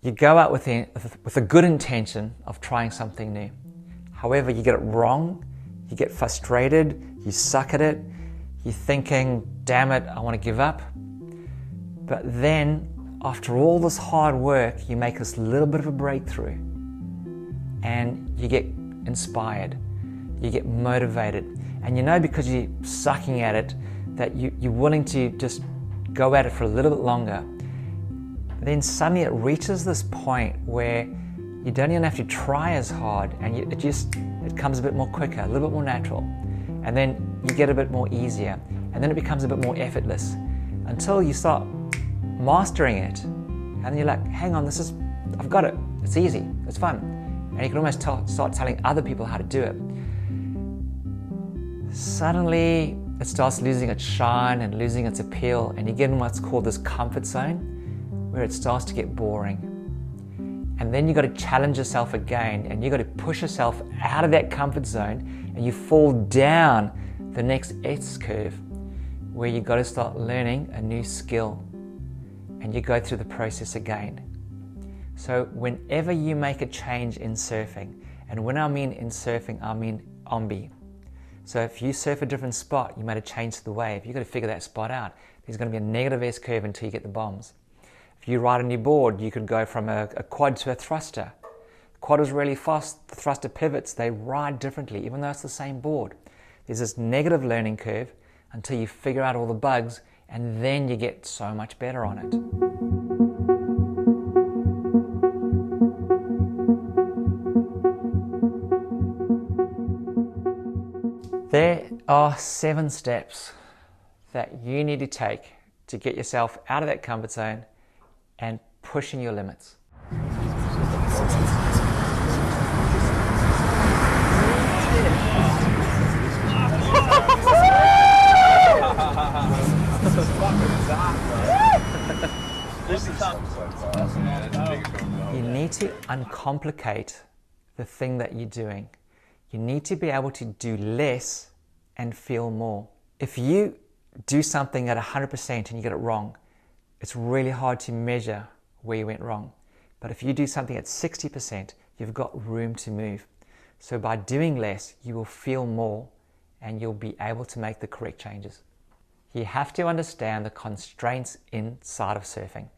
You go out with a good intention of trying something new. However, you get it wrong, you get frustrated, you suck at it, you're thinking, damn it, I want to give up. But then, after all this hard work, you make this little bit of a breakthrough and you get inspired, you get motivated, and you know because you're sucking at it that you're willing to just go at it for a little bit longer. Then suddenly it reaches this point where you don't even have to try as hard, and it comes a bit more quicker, a little bit more natural, and then you get a bit more easier, and then it becomes a bit more effortless until you start mastering it, and you're like, hang on, I've got it, it's easy, it's fun, and you can almost start telling other people how to do it. Suddenly it starts losing its shine and losing its appeal, and you get in what's called this comfort zone, where it starts to get boring. And then you've got to challenge yourself again, and you've got to push yourself out of that comfort zone, and you fall down the next S-curve, where you've got to start learning a new skill, and you go through the process again. So whenever you make a change in surfing, and when I mean in surfing, I mean ombi. So if you surf a different spot, you made a change to the wave, you've got to figure that spot out. There's going to be a negative S-curve until you get the bombs. If you ride a new board, you could go from a quad to a thruster. Quad is really fast, the thruster pivots, they ride differently, even though it's the same board. There's this negative learning curve until you figure out all the bugs, and then you get so much better on it. There are 7 steps that you need to take to get yourself out of that comfort zone and pushing your limits. You need to uncomplicate the thing that you're doing. You need to be able to do less and feel more. If you do something at 100% and you get it wrong, it's really hard to measure where you went wrong. But if you do something at 60%, you've got room to move. So by doing less, you will feel more and you'll be able to make the correct changes. You have to understand the constraints inside of surfing.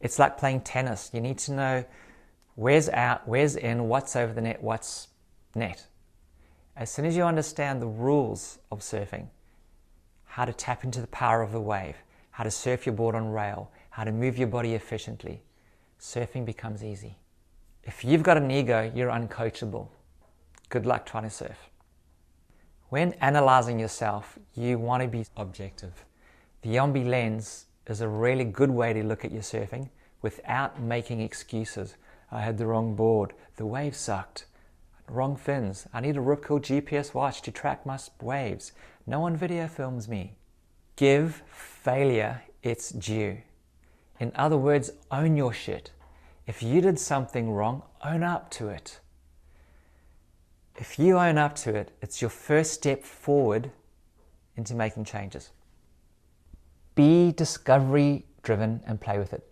It's like playing tennis. You need to know where's out, where's in, what's over the net, what's net. As soon as you understand the rules of surfing, how to tap into the power of the wave, how to surf your board on rail, how to move your body efficiently, surfing becomes easy. If you've got an ego, you're uncoachable. Good luck trying to surf. When analyzing yourself, you want to be objective. The ombi lens is a really good way to look at your surfing without making excuses. I had the wrong board, the wave sucked, wrong fins, I need a Rip Curl GPS watch to track my waves, no one video films me. Give failure its due. In other words, own your shit. If you did something wrong, own up to it. If you own up to it, it's your first step forward into making changes. Be discovery driven and play with it.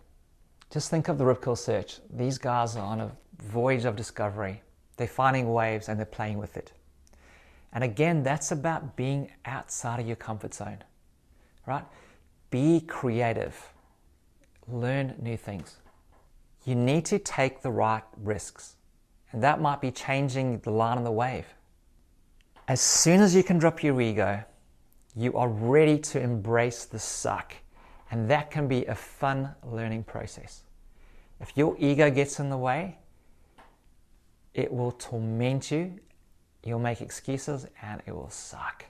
Just think of the Rip Curl search. These guys are on a voyage of discovery. They're finding waves and they're playing with it. And again, that's about being outside of your comfort zone, right? Be creative. Learn new things. You need to take the right risks. And that might be changing the line on the wave. As soon as you can drop your ego, you are ready to embrace the suck. And that can be a fun learning process. If your ego gets in the way, it will torment you, you'll make excuses, and it will suck.